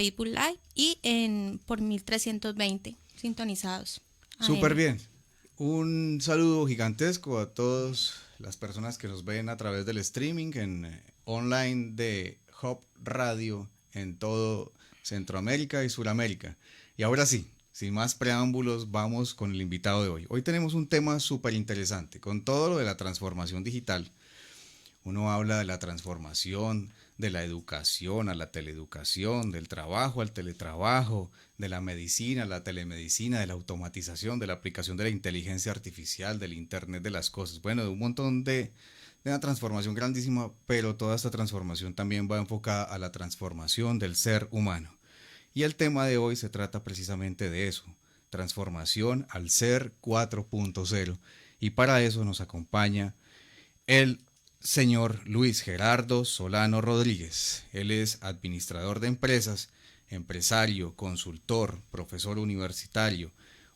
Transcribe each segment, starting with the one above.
Facebook Live y por 1320 sintonizados. Súper AM. bien. Un saludo gigantesco a todas las personas que nos ven a través del streaming en online de Hub Radio en todo Centroamérica y Suramérica. Y ahora sí, sin más preámbulos, vamos con el invitado de hoy. Hoy tenemos un tema súper interesante. Con todo lo de la transformación digital, uno habla de la transformación de la educación a la teleeducación, del trabajo al teletrabajo, de la medicina a la telemedicina, de la automatización, de la aplicación de la inteligencia artificial, del Internet de las cosas. Bueno, de un montón de una transformación grandísima, pero toda esta transformación también va enfocada a la transformación del ser humano. Y el tema de hoy se trata precisamente de eso, transformación al ser 4.0. Y para eso nos acompaña el señor Luis Gerardo Solano Rodríguez. Él es administrador de empresas, empresario, consultor, profesor universitario,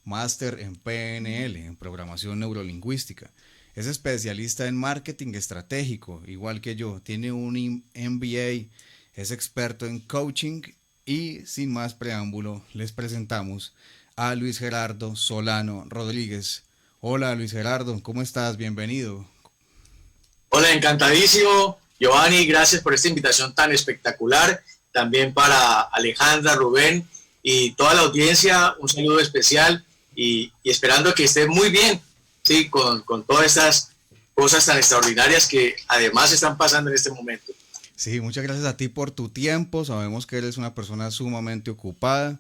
máster en PNL, en programación neurolingüística. Es especialista en marketing estratégico, igual que yo. Tiene un MBA, es experto en coaching y sin más preámbulo les presentamos a Luis Gerardo Solano Rodríguez. Hola Luis Gerardo, ¿cómo estás? Bienvenido. Hola, encantadísimo. Giovanni, gracias por esta invitación tan espectacular. También para Alejandra, Rubén y toda la audiencia, un saludo especial y esperando que esté muy bien, ¿sí? Con todas estas cosas tan extraordinarias que además están pasando en este momento. Sí, muchas gracias a ti por tu tiempo. Sabemos que eres una persona sumamente ocupada.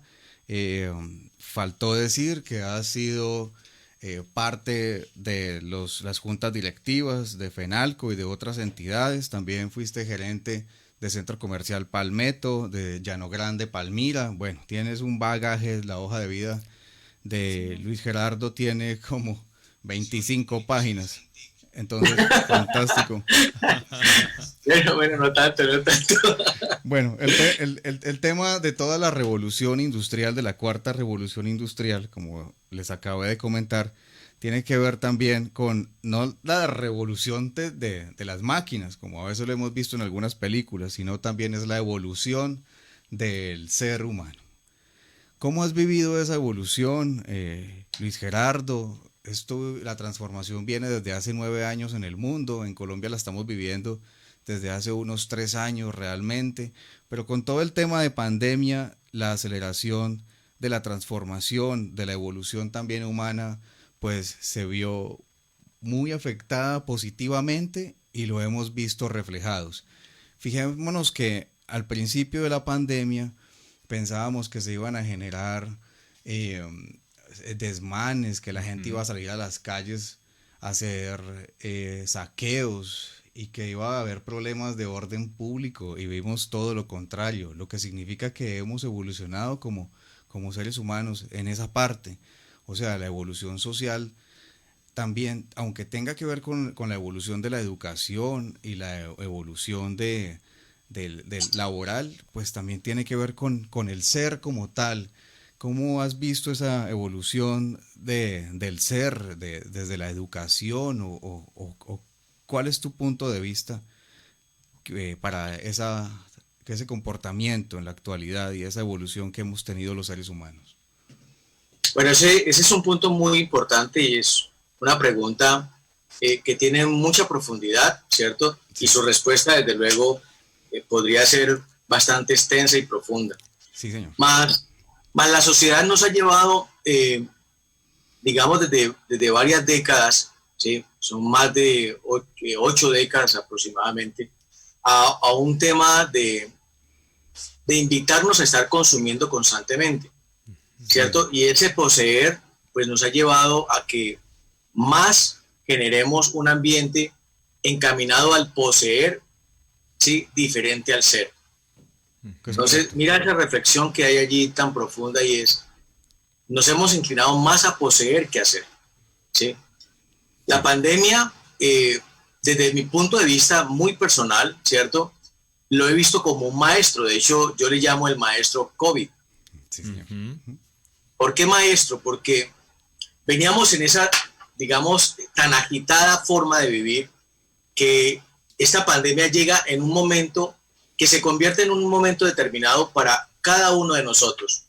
Faltó decir que has sido parte de las juntas directivas de FENALCO y de otras entidades. También fuiste gerente de Centro Comercial Palmetto, de Llano Grande, Palmira. Bueno, tienes un bagaje, la hoja de vida de Luis Gerardo tiene como 25 páginas. Entonces, fantástico. Bueno, no tanto, no tanto. Bueno, el tema de toda la revolución industrial, de la cuarta revolución industrial, como les acabé de comentar, tiene que ver también con no la revolución de las máquinas, como a veces lo hemos visto en algunas películas, sino también es la evolución del ser humano. ¿Cómo has vivido esa evolución, Luis Gerardo? La transformación viene desde hace 9 años en el mundo, en Colombia la estamos viviendo desde hace unos 3 años realmente, pero con todo el tema de pandemia, la aceleración de la transformación, de la evolución también humana, pues se vio muy afectada positivamente y lo hemos visto reflejados. Fijémonos que al principio de la pandemia pensábamos que se iban a generar eh, desmanes, que la gente iba a salir a las calles a hacer saqueos y que iba a haber problemas de orden público y vimos todo lo contrario, lo que significa que hemos evolucionado como seres humanos en esa parte. O sea, la evolución social también, aunque tenga que ver con la evolución de la educación y la evolución del laboral, pues también tiene que ver con el ser como tal. ¿Cómo has visto esa evolución del ser desde la educación o cuál es tu punto de vista para ese comportamiento en la actualidad y esa evolución que hemos tenido los seres humanos? Bueno, ese es un punto muy importante y es una pregunta que tiene mucha profundidad, ¿cierto? Sí. Y su respuesta, desde luego, podría ser bastante extensa y profunda. Sí, señor. Más la sociedad nos ha llevado, digamos, desde varias décadas, ¿sí? Son más de 8 décadas aproximadamente, a un tema de invitarnos a estar consumiendo constantemente, ¿cierto? Y ese poseer, pues nos ha llevado a que más generemos un ambiente encaminado al poseer, ¿sí? Diferente al ser. Entonces, mira esa reflexión que hay allí tan profunda y es, nos hemos inclinado más a poseer que a ser, ¿sí? La pandemia, desde mi punto de vista muy personal, ¿cierto? Lo he visto como un maestro, de hecho yo le llamo el maestro COVID. Sí, señor. ¿Por qué maestro? Porque veníamos en esa, digamos, tan agitada forma de vivir que esta pandemia llega en un momento que se convierte en un momento determinado para cada uno de nosotros.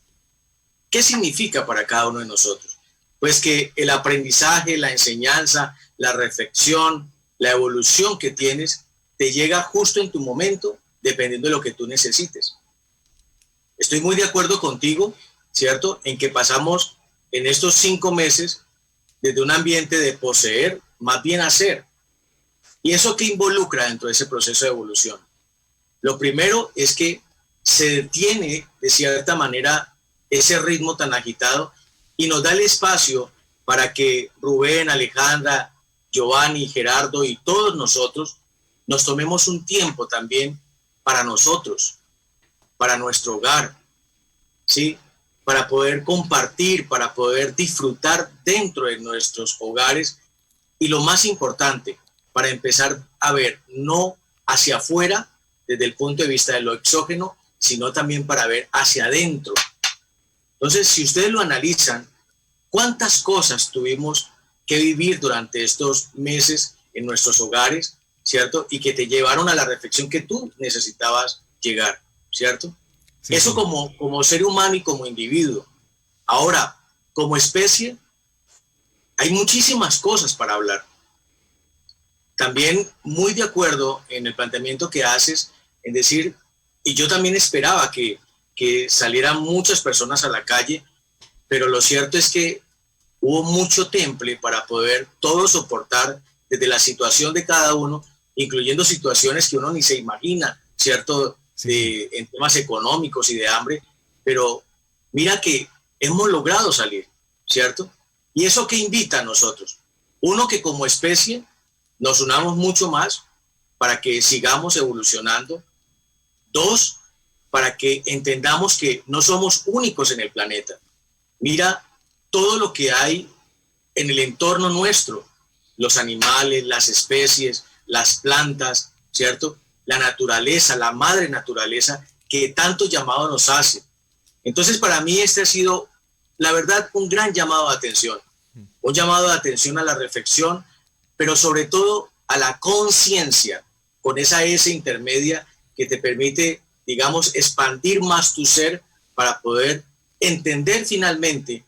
¿Qué significa para cada uno de nosotros? Pues que el aprendizaje, la enseñanza, la reflexión, la evolución que tienes, te llega justo en tu momento, dependiendo de lo que tú necesites. Estoy muy de acuerdo contigo, ¿cierto?, en que pasamos en estos 5 meses desde un ambiente de poseer, más bien hacer. ¿Y eso qué involucra dentro de ese proceso de evolución? Lo primero es que se detiene de cierta manera ese ritmo tan agitado y nos da el espacio para que Rubén, Alejandra, Giovanni, Gerardo y todos nosotros nos tomemos un tiempo también para nosotros, para nuestro hogar, ¿sí?, para poder compartir, para poder disfrutar dentro de nuestros hogares y lo más importante, para empezar a ver no hacia afuera desde el punto de vista de lo exógeno, sino también para ver hacia adentro. Entonces, si ustedes lo analizan, ¿cuántas cosas tuvimos que vivir durante estos meses en nuestros hogares, ¿cierto? Y que te llevaron a la reflexión que tú necesitabas llegar, ¿cierto? Sí, eso sí. Como ser humano y como individuo. Ahora, como especie, hay muchísimas cosas para hablar. También muy de acuerdo en el planteamiento que haces, en decir, y yo también esperaba que salieran muchas personas a la calle, pero lo cierto es que hubo mucho temple para poder todo soportar desde la situación de cada uno, incluyendo situaciones que uno ni se imagina, ¿cierto?, sí. En temas económicos y de hambre, pero mira que hemos logrado salir, ¿cierto? ¿Y eso qué invita a nosotros? Uno, que como especie nos unamos mucho más para que sigamos evolucionando. 2, para que entendamos que no somos únicos en el planeta. Mira todo lo que hay en el entorno nuestro, los animales, las especies, las plantas, ¿cierto?, la naturaleza, la madre naturaleza, que tanto llamado nos hace. Entonces, para mí este ha sido, la verdad, un gran llamado de atención. Un llamado de atención a la reflexión, pero sobre todo a la conciencia, con esa S intermedia que te permite, digamos, expandir más tu ser para poder entender finalmente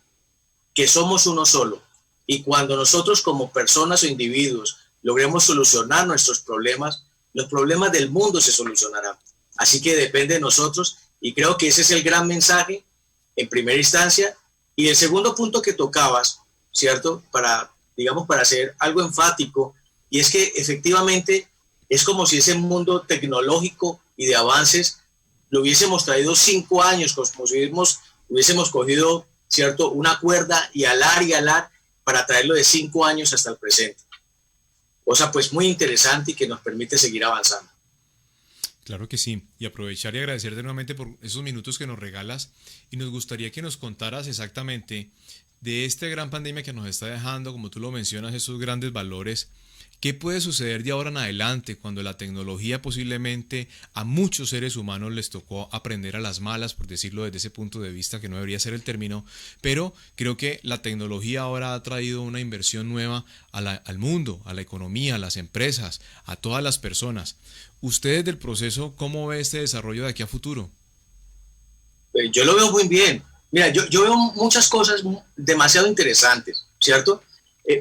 que somos uno solo. Y cuando nosotros como personas o individuos logremos solucionar nuestros problemas, los problemas del mundo se solucionarán. Así que depende de nosotros, y creo que ese es el gran mensaje en primera instancia. Y el segundo punto que tocabas, ¿cierto?, para hacer algo enfático, y es que efectivamente es como si ese mundo tecnológico y de avances lo hubiésemos traído 5 años, como si hubiésemos cogido, ¿cierto?, una cuerda y alar para traerlo de 5 años hasta el presente. Cosa pues muy interesante y que nos permite seguir avanzando. Claro que sí, y aprovechar y agradecerte nuevamente por esos minutos que nos regalas, y nos gustaría que nos contaras exactamente de esta gran pandemia que nos está dejando, como tú lo mencionas, esos grandes valores. ¿Qué puede suceder de ahora en adelante cuando la tecnología posiblemente a muchos seres humanos les tocó aprender a las malas, por decirlo desde ese punto de vista, que no debería ser el término, pero creo que la tecnología ahora ha traído una inversión nueva al mundo, a la economía, a las empresas, a todas las personas? ¿Ustedes del proceso cómo ve este desarrollo de aquí a futuro? Yo lo veo muy bien. Mira, yo veo muchas cosas demasiado interesantes, ¿cierto?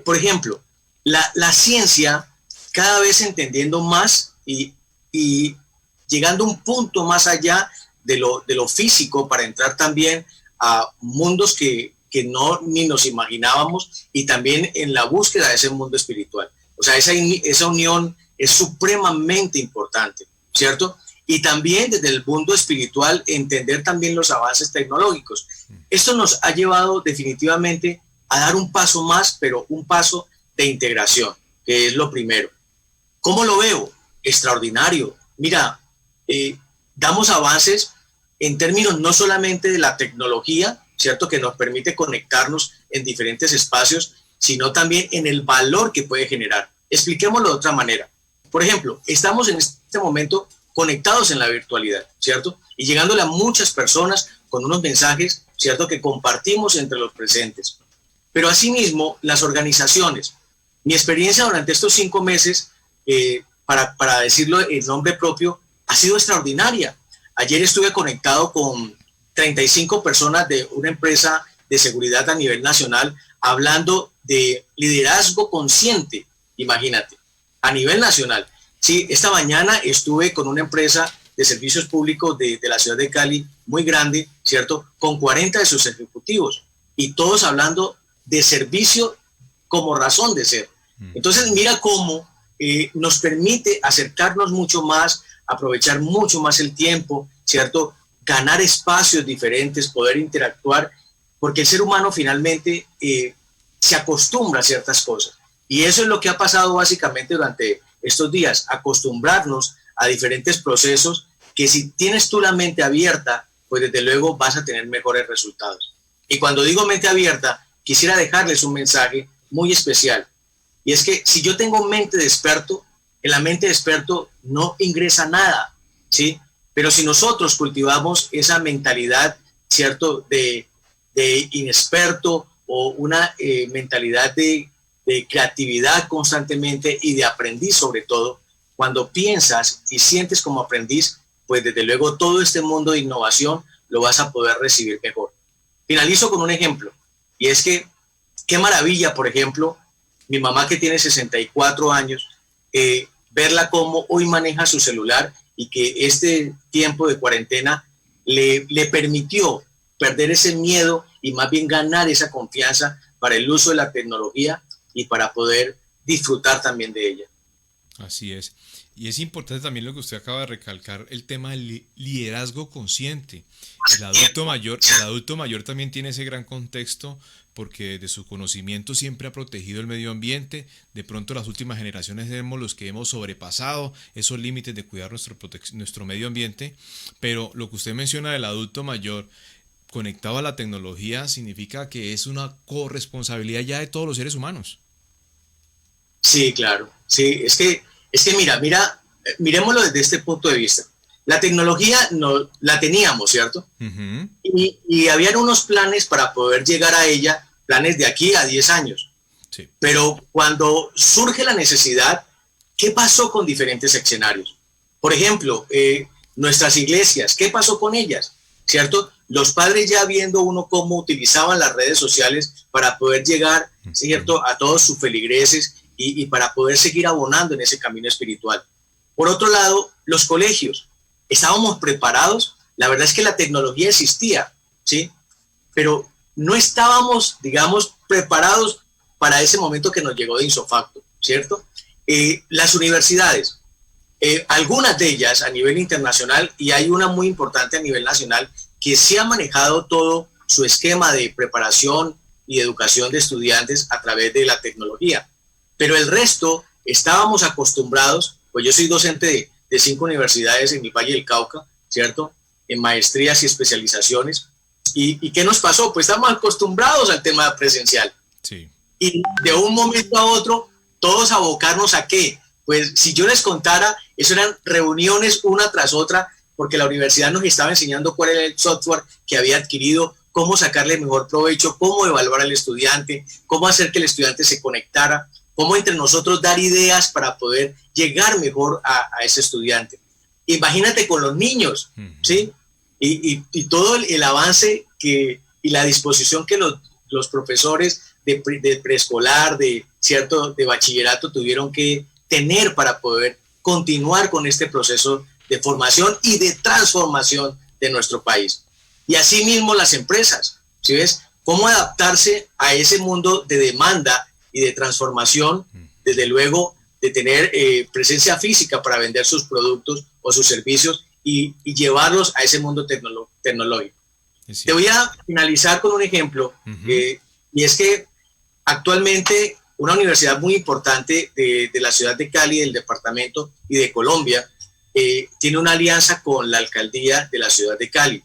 Por ejemplo, la ciencia cada vez entendiendo más y llegando a un punto más allá de lo físico para entrar también a mundos que no ni nos imaginábamos, y también en la búsqueda de ese mundo espiritual. O sea, esa unión es supremamente importante, ¿cierto? Y también desde el mundo espiritual entender también los avances tecnológicos. Esto nos ha llevado definitivamente a dar un paso más, pero un paso de integración, que es lo primero. ¿Cómo lo veo? Extraordinario. Mira, damos avances en términos no solamente de la tecnología, ¿cierto?, que nos permite conectarnos en diferentes espacios, sino también en el valor que puede generar. Expliquémoslo de otra manera. Por ejemplo, estamos en este momento conectados en la virtualidad, ¿cierto?, y llegándole a muchas personas con unos mensajes, ¿cierto?, que compartimos entre los presentes. Pero asimismo, las organizaciones. Mi experiencia durante estos 5 meses, para decirlo en nombre propio, ha sido extraordinaria. Ayer estuve conectado con 35 personas de una empresa de seguridad a nivel nacional hablando de liderazgo consciente, imagínate, a nivel nacional. Sí, esta mañana estuve con una empresa de servicios públicos de la ciudad de Cali, muy grande, ¿cierto? Con 40 de sus ejecutivos y todos hablando de servicio como razón de ser. Entonces, mira cómo nos permite acercarnos mucho más, aprovechar mucho más el tiempo, ¿cierto? Ganar espacios diferentes, poder interactuar, porque el ser humano finalmente se acostumbra a ciertas cosas. Y eso es lo que ha pasado básicamente durante estos días, acostumbrarnos a diferentes procesos que si tienes tú la mente abierta, pues desde luego vas a tener mejores resultados. Y cuando digo mente abierta, quisiera dejarles un mensaje muy especial. Y es que si yo tengo mente de experto, en la mente de experto no ingresa nada, ¿sí? Pero si nosotros cultivamos esa mentalidad, ¿cierto?, de inexperto o una mentalidad de creatividad constantemente y de aprendiz sobre todo, cuando piensas y sientes como aprendiz, pues desde luego todo este mundo de innovación lo vas a poder recibir mejor. Finalizo con un ejemplo, y es que qué maravilla, por ejemplo, mi mamá que tiene 64 años, verla cómo hoy maneja su celular y que este tiempo de cuarentena le permitió perder ese miedo y más bien ganar esa confianza para el uso de la tecnología y para poder disfrutar también de ella. Así es. Y es importante también lo que usted acaba de recalcar, el tema del liderazgo consciente. El adulto mayor también tiene ese gran contexto porque de su conocimiento siempre ha protegido el medio ambiente. De pronto las últimas generaciones somos los que hemos sobrepasado esos límites de cuidar nuestro medio ambiente. Pero lo que usted menciona del adulto mayor conectado a la tecnología significa que es una corresponsabilidad ya de todos los seres humanos. Sí, claro. Sí, es que miremoslo desde este punto de vista. La tecnología no la teníamos, ¿cierto? Uh-huh. Y habían unos planes para poder llegar a ella, planes de aquí a 10 años. Sí. Pero cuando surge la necesidad, ¿qué pasó con diferentes escenarios? Por ejemplo, nuestras iglesias, ¿qué pasó con ellas? ¿Cierto? Los padres ya viendo uno cómo utilizaban las redes sociales para poder llegar, ¿cierto?, a todos sus feligreses y para poder seguir abonando en ese camino espiritual. Por otro lado, los colegios. ¿Estábamos preparados? La verdad es que la tecnología existía, ¿sí? Pero no estábamos, digamos, preparados para ese momento que nos llegó de insofacto, ¿cierto? Las universidades, algunas de ellas a nivel internacional y hay una muy importante a nivel nacional que sí ha manejado todo su esquema de preparación y educación de estudiantes a través de la tecnología. Pero el resto estábamos acostumbrados, pues yo soy docente de 5 universidades en mi Valle del Cauca, ¿cierto? En maestrías y especializaciones. ¿Y qué nos pasó? Pues estamos acostumbrados al tema presencial. Sí. Y de un momento a otro, todos abocarnos a qué. Pues si yo les contara, eso eran reuniones una tras otra, porque la universidad nos estaba enseñando cuál era el software que había adquirido, cómo sacarle mejor provecho, cómo evaluar al estudiante, cómo hacer que el estudiante se conectara, cómo entre nosotros dar ideas para poder llegar mejor a ese estudiante. Imagínate con los niños, ¿sí? Y todo el avance y la disposición que los profesores de preescolar, ¿cierto?, de bachillerato tuvieron que tener para poder continuar con este proceso de formación y de transformación de nuestro país. Y asimismo las empresas, ¿sí ves? Cómo adaptarse a ese mundo de demanda y de transformación, desde luego de tener presencia física para vender sus productos o sus servicios y llevarlos a ese mundo tecnológico. Te voy a finalizar con un ejemplo, y es que actualmente una universidad muy importante de la ciudad de Cali, del departamento y de Colombia, tiene una alianza con la alcaldía de la ciudad de Cali.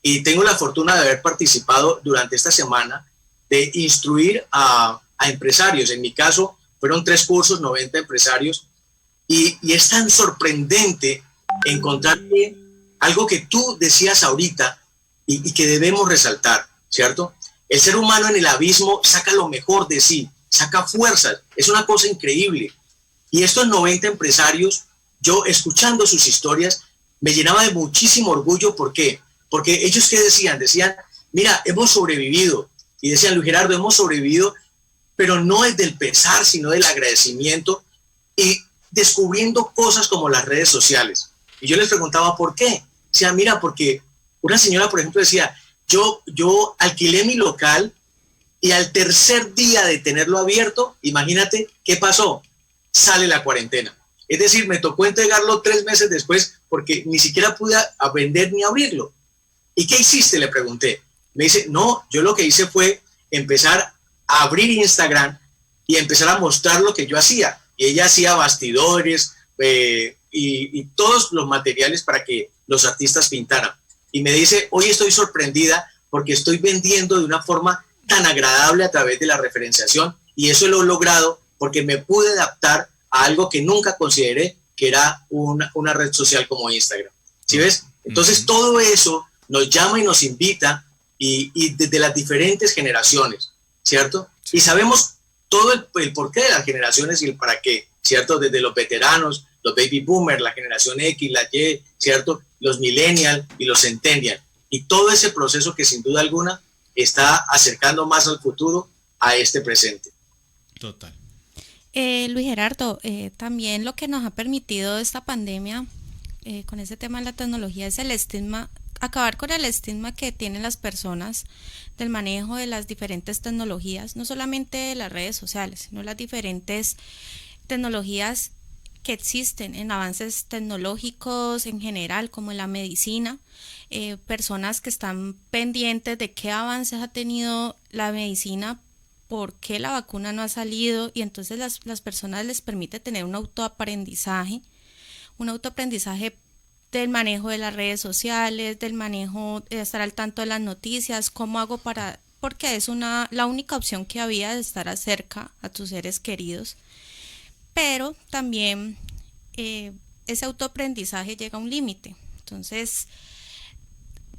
Y tengo la fortuna de haber participado durante esta semana de instruir a empresarios. En mi caso, fueron 3 cursos, 90 empresarios, y es tan sorprendente encontrar algo que tú decías ahorita y que debemos resaltar, ¿cierto? El ser humano en el abismo saca lo mejor de sí, saca fuerzas, es una cosa increíble. Y estos 90 empresarios, yo escuchando sus historias, me llenaba de muchísimo orgullo. ¿Por qué? Porque ellos, ¿qué decían? Decían, mira, hemos sobrevivido. Y decían, Luis Gerardo, hemos sobrevivido, pero no es del pesar, sino del agradecimiento y descubriendo cosas como las redes sociales. Y yo les preguntaba, ¿por qué? Decía, mira, porque una señora, por ejemplo, decía, yo alquilé mi local y al tercer día de tenerlo abierto, imagínate, ¿qué pasó? Sale la cuarentena. Es decir, me tocó entregarlo 3 meses después porque ni siquiera pude vender ni abrirlo. ¿Y qué hiciste? Le pregunté. Me dice, no, yo lo que hice fue empezar a abrir Instagram y empezar a mostrar lo que yo hacía. Y ella hacía bastidores y todos los materiales para que los artistas pintaran. Y me dice, hoy estoy sorprendida porque estoy vendiendo de una forma tan agradable a través de la referenciación y eso lo he logrado porque me pude adaptar a algo que nunca consideré que era una red social como Instagram. ¿Sí ves? Entonces todo eso nos llama y nos invita y desde las diferentes generaciones, ¿cierto? Sí. Y sabemos todo el porqué de las generaciones y el para qué, ¿cierto? Desde los veteranos, los baby boomers, la generación X, la Y, ¿cierto? Los millennials y los centennials. Y todo ese proceso que sin duda alguna está acercando más al futuro a este presente. Total. Luis Gerardo, también lo que nos ha permitido esta pandemia con ese tema de la tecnología es el estigma, acabar con el estigma que tienen las personas del manejo de las diferentes tecnologías, no solamente las redes sociales, sino las diferentes tecnologías que existen en avances tecnológicos en general, como en la medicina, personas que están pendientes de qué avances ha tenido la medicina, por qué la vacuna no ha salido, y entonces las personas les permite tener un autoaprendizaje del manejo de las redes sociales, del manejo de estar al tanto de las noticias, cómo hago porque es la única opción que había de estar cerca a tus seres queridos. Pero también ese autoaprendizaje llega a un límite. Entonces,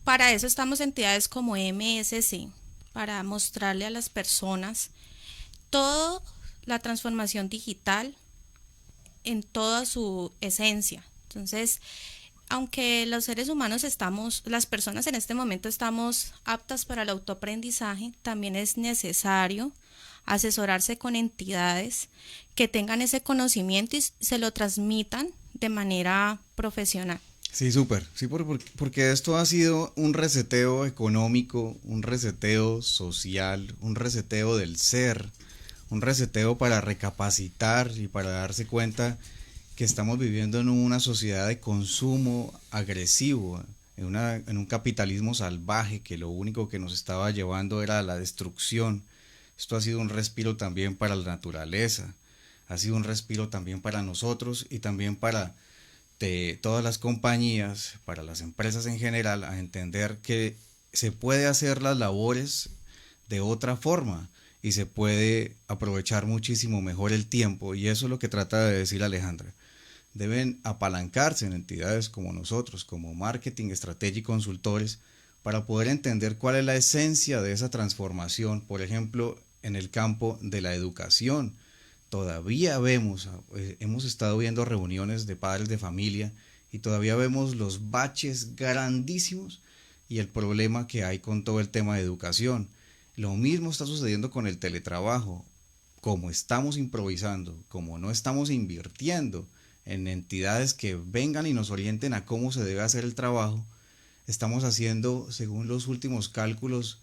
para eso estamos entidades como MSC, para mostrarle a las personas toda la transformación digital en toda su esencia. Entonces, aunque los seres humanos las personas en este momento estamos aptas para el autoaprendizaje, también es necesario asesorarse con entidades que tengan ese conocimiento y se lo transmitan de manera profesional. Sí, súper. Sí, porque esto ha sido un reseteo económico, un reseteo social, un reseteo del ser, un reseteo para recapacitar y para darse cuenta que estamos viviendo en una sociedad de consumo agresivo, en un capitalismo salvaje que lo único que nos estaba llevando era la destrucción. Esto ha sido un respiro también para la naturaleza, ha sido un respiro también para nosotros y también para todas las compañías, para las empresas en general, a entender que se puede hacer las labores de otra forma y se puede aprovechar muchísimo mejor el tiempo, y eso es lo que trata de decir Alejandra. Deben apalancarse en entidades como nosotros, como Marketing Strategy Consultores, para poder entender cuál es la esencia de esa transformación. Por ejemplo, en el campo de la educación, todavía hemos estado viendo reuniones de padres de familia y todavía vemos los baches grandísimos y el problema que hay con todo el tema de educación. Lo mismo está sucediendo con el teletrabajo. Como estamos improvisando, como no estamos invirtiendo en entidades que vengan y nos orienten a cómo se debe hacer el trabajo, estamos haciendo, según los últimos cálculos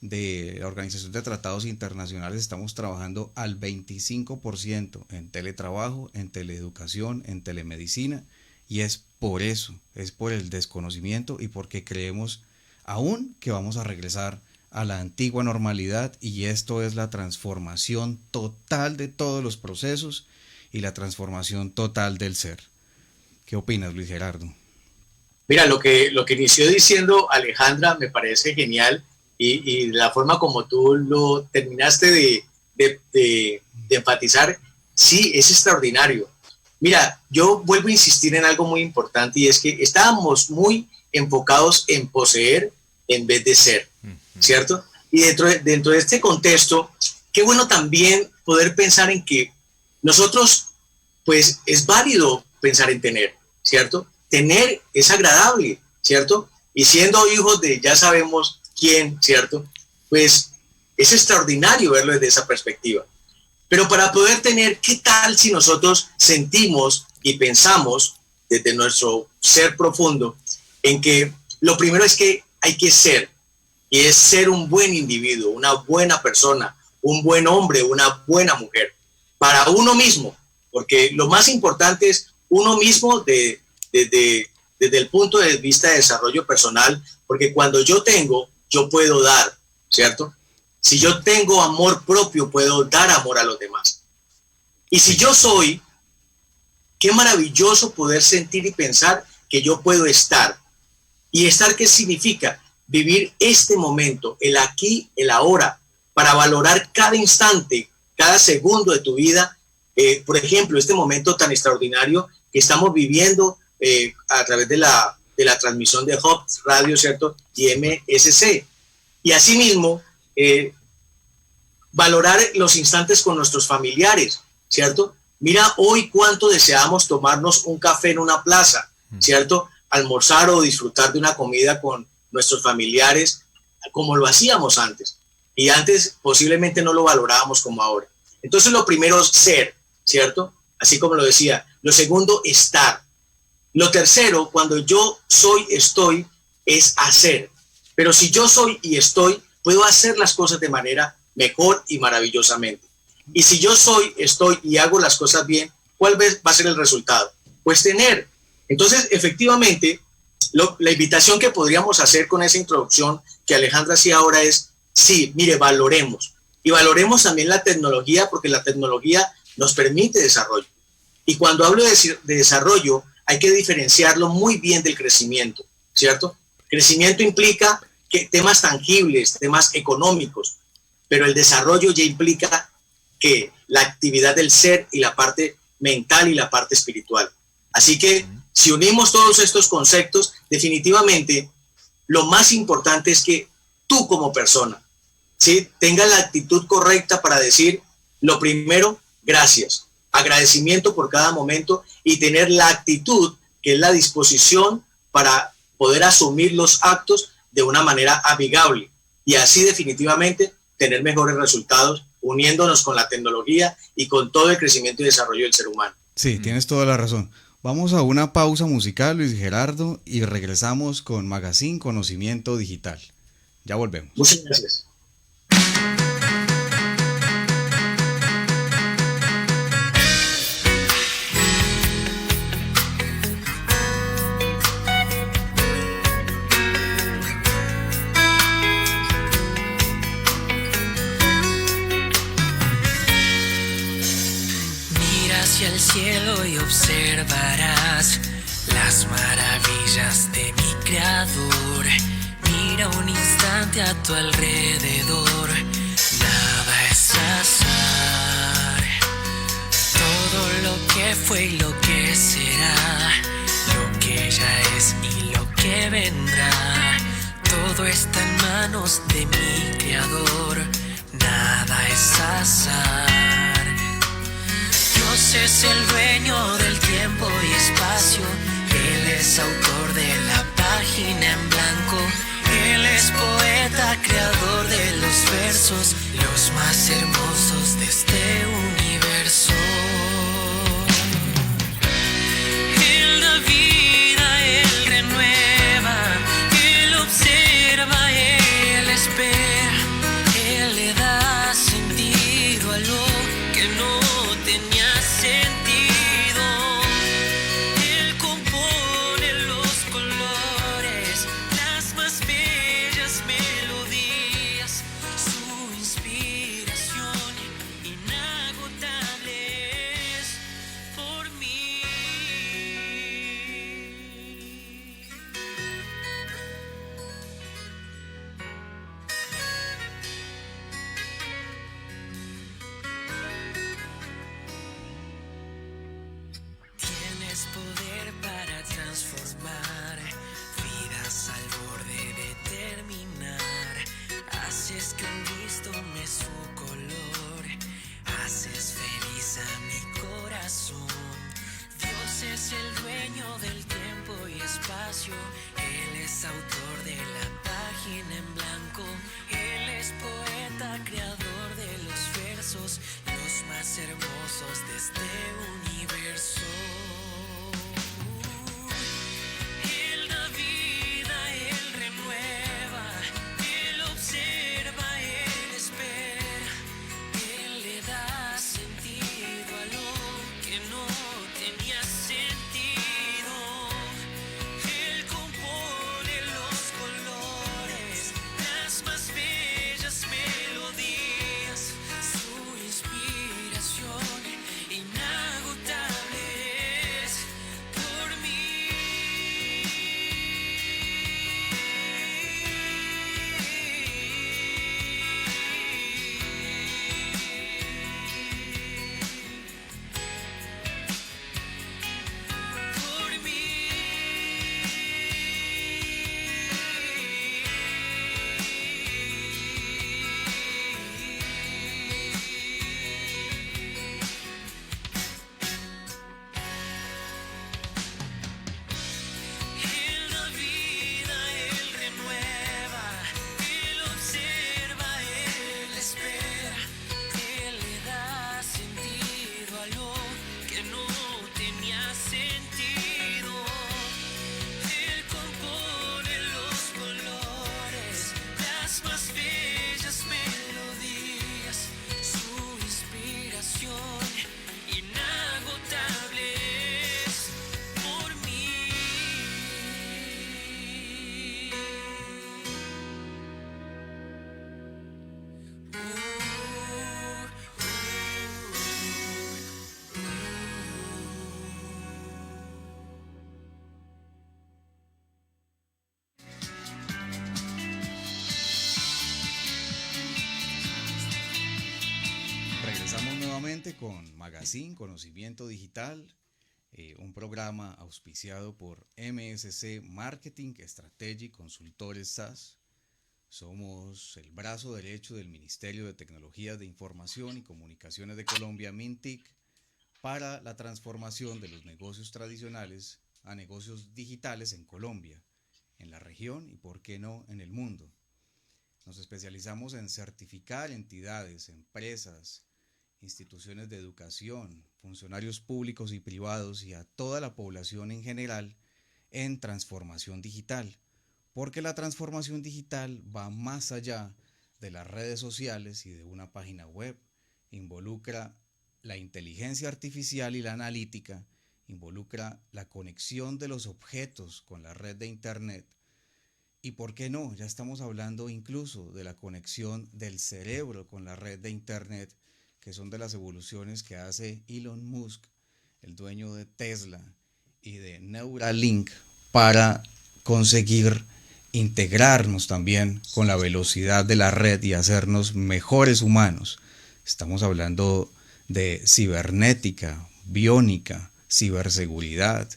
de la Organización de Tratados Internacionales, estamos trabajando al 25% en teletrabajo, en teleeducación, en telemedicina, y es por eso, es por el desconocimiento y porque creemos aún que vamos a regresar a la antigua normalidad, y esto es la transformación total de todos los procesos y la transformación total del ser. ¿Qué opinas, Luis Gerardo? Mira, lo que inició diciendo Alejandra me parece genial, y la forma como tú lo terminaste de enfatizar, sí, es extraordinario. Mira, yo vuelvo a insistir en algo muy importante, y es que estábamos muy enfocados en poseer en vez de ser, ¿cierto? Y dentro de este contexto, qué bueno también poder pensar en que nosotros, pues es válido pensar en tener, ¿cierto? Tener es agradable, ¿cierto? y siendo hijos de ya sabemos quién, ¿cierto? Pues es extraordinario verlo desde esa perspectiva. Pero para poder tener, ¿qué tal si nosotros sentimos y pensamos desde nuestro ser profundo en que lo primero es que hay que ser, y es ser un buen individuo, una buena persona, un buen hombre, una buena mujer, para uno mismo, porque lo más importante es uno mismo desde el punto de vista de desarrollo personal, porque cuando yo tengo, yo puedo dar, ¿cierto? Si yo tengo amor propio, puedo dar amor a los demás. Y si yo soy, qué maravilloso poder sentir y pensar que yo puedo estar. ¿Y estar qué significa? Vivir este momento, el aquí, el ahora, para valorar cada instante, cada segundo de tu vida. Por ejemplo, este momento tan extraordinario que estamos viviendo a través de la transmisión de Hub Radio, ¿cierto? Y MSC. Y asimismo, valorar los instantes con nuestros familiares, ¿cierto? Mira hoy cuánto deseamos tomarnos un café en una plaza, ¿cierto? Almorzar o disfrutar de una comida con nuestros familiares, como lo hacíamos antes. Y antes posiblemente no lo valorábamos como ahora. Entonces lo primero es ser, ¿cierto? Así como lo decía. Lo segundo, estar. Lo tercero, cuando yo soy, estoy, es hacer. Pero si yo soy y estoy, puedo hacer las cosas de manera mejor y maravillosamente. Y si yo soy, estoy y hago las cosas bien, ¿cuál va a ser el resultado? Pues tener. Entonces, efectivamente, la invitación que podríamos hacer con esa introducción que Alejandra hacía ahora es, sí, mire, valoremos. Y valoremos también la tecnología, porque la tecnología nos permite desarrollo. Y cuando hablo de desarrollo, hay que diferenciarlo muy bien del crecimiento, ¿cierto? Crecimiento implica que temas tangibles, temas económicos, pero el desarrollo ya implica que la actividad del ser y la parte mental y la parte espiritual. Así que si unimos todos estos conceptos, definitivamente lo más importante es que tú como persona, ¿sí?, tengas la actitud correcta para decir, lo primero, gracias, agradecimiento por cada momento y tener la actitud que es la disposición para poder asumir los actos de una manera amigable y así definitivamente tener mejores resultados uniéndonos con la tecnología y con todo el crecimiento y desarrollo del ser humano. Sí, tienes toda la razón. Vamos a una pausa musical, Luis Gerardo, y regresamos con Magazine Conocimiento Digital. Ya volvemos. Muchas gracias. Hacia el cielo y observarás las maravillas de mi creador. Mira un instante a tu alrededor, nada es azar. Todo lo que fue y lo que será, lo que ya es y lo que vendrá, todo está en manos de mi creador, nada es azar. Dios es el dueño del tiempo y espacio, Él es autor de la página en blanco, Él es poeta, creador de los versos, los más hermosos de este universo. Él da vida, Él renueva, Él observa, Él espera, Él le da sentido a lo que no tenía sentido. Él compone los colores, las más bellas melodías, su inspiración nuevamente con Magazine Conocimiento Digital, un programa auspiciado por MSC Marketing Strategy Consultores SAS. Somos el brazo derecho del Ministerio de Tecnologías de Información y Comunicaciones de Colombia, MINTIC, para la transformación de los negocios tradicionales a negocios digitales en Colombia, en la región y, por qué no, en el mundo. Nos especializamos en certificar entidades, empresas, instituciones de educación, funcionarios públicos y privados y a toda la población en general en transformación digital, porque la transformación digital va más allá de las redes sociales y de una página web, involucra la inteligencia artificial y la analítica, involucra la conexión de los objetos con la red de Internet y, ¿por qué no? Ya estamos hablando incluso de la conexión del cerebro con la red de Internet, que son de las evoluciones que hace Elon Musk, el dueño de Tesla y de Neuralink, para conseguir integrarnos también con la velocidad de la red y hacernos mejores humanos. Estamos hablando de cibernética, biónica, ciberseguridad.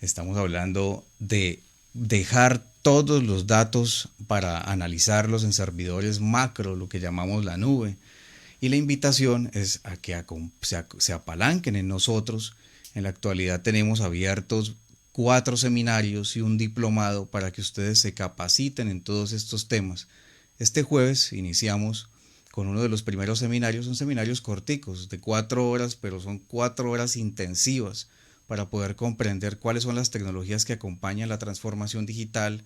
Estamos hablando de dejar todos los datos para analizarlos en servidores macro, lo que llamamos la nube. Y la invitación es a que se apalanquen en nosotros. En la actualidad tenemos abiertos 4 seminarios y un diplomado para que ustedes se capaciten en todos estos temas. Este jueves iniciamos con uno de los primeros seminarios. Son seminarios corticos, de 4 horas, pero son 4 horas intensivas para poder comprender cuáles son las tecnologías que acompañan la transformación digital.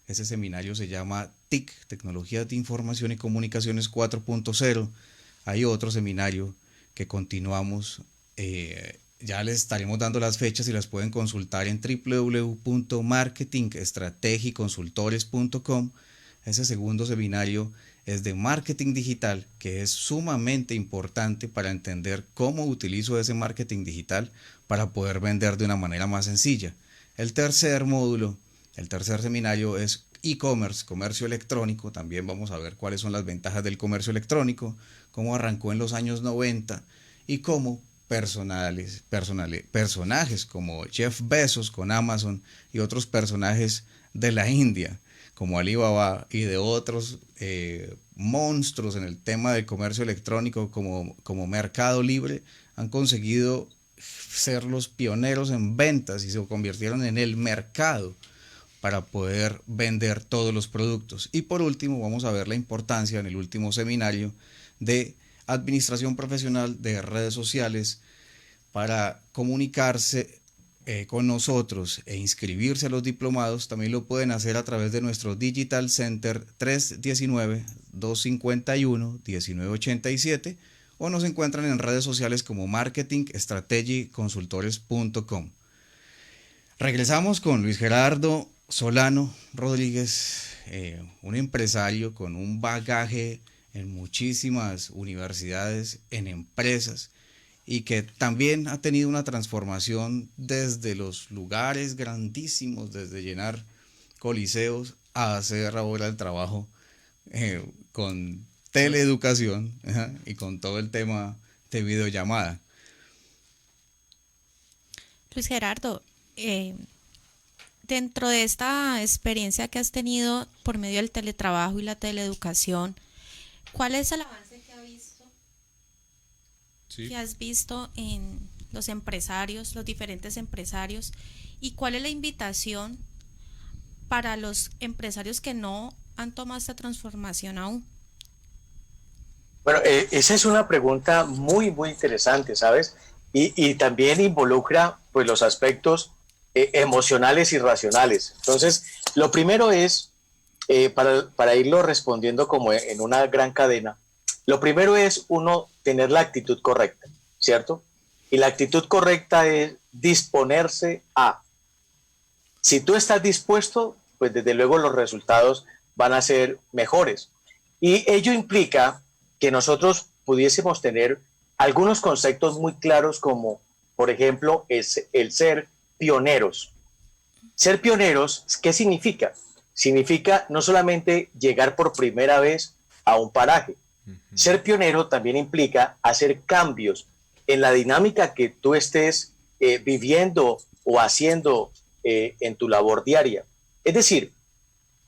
Ese seminario se llama TIC, Tecnologías de Información y Comunicaciones 4.0. Hay otro seminario que continuamos, ya les estaremos dando las fechas y las pueden consultar en www.marketingstrategiconsultores.com. Ese segundo seminario es de marketing digital, que es sumamente importante para entender cómo utilizo ese marketing digital para poder vender de una manera más sencilla. El tercer módulo, el tercer seminario es e-commerce, comercio electrónico. También vamos a ver cuáles son las ventajas del comercio electrónico, cómo arrancó en los años 90 y cómo personajes como Jeff Bezos con Amazon y otros personajes de la India como Alibaba y de otros monstruos en el tema del comercio electrónico como Mercado Libre han conseguido ser los pioneros en ventas y se convirtieron en el mercado para poder vender todos los productos. Y por último vamos a ver la importancia en el último seminario de administración profesional de redes sociales. Para comunicarse con nosotros e inscribirse a los diplomados también lo pueden hacer a través de nuestro Digital Center 319-251-1987 o nos encuentran en redes sociales como marketingstrategiconsultores.com. Regresamos con Luis Gerardo Solano Rodríguez, un empresario con un bagaje en muchísimas universidades, en empresas, y que también ha tenido una transformación desde los lugares grandísimos, desde llenar coliseos, a hacer ahora el trabajo con teleeducación y con todo el tema de videollamada. Luis Gerardo, dentro de esta experiencia que has tenido por medio del teletrabajo y la teleeducación, ¿cuál es el avance que has visto en los empresarios, los diferentes empresarios? ¿Y cuál es la invitación para los empresarios que no han tomado esta transformación aún? Bueno, esa es una pregunta muy, muy interesante, ¿sabes? Y también involucra pues los aspectos emocionales y racionales. Entonces, lo primero es, para irlo respondiendo como en una gran cadena, lo primero es uno tener la actitud correcta, ¿cierto? Y la actitud correcta es disponerse a. Si tú estás dispuesto, pues desde luego los resultados van a ser mejores. Y ello implica que nosotros pudiésemos tener algunos conceptos muy claros como, por ejemplo, es el ser pioneros. Ser pioneros, ¿qué significa? Significa no solamente llegar por primera vez a un paraje, Ser pionero también implica hacer cambios en la dinámica que tú estés viviendo o haciendo en tu labor diaria. Es decir,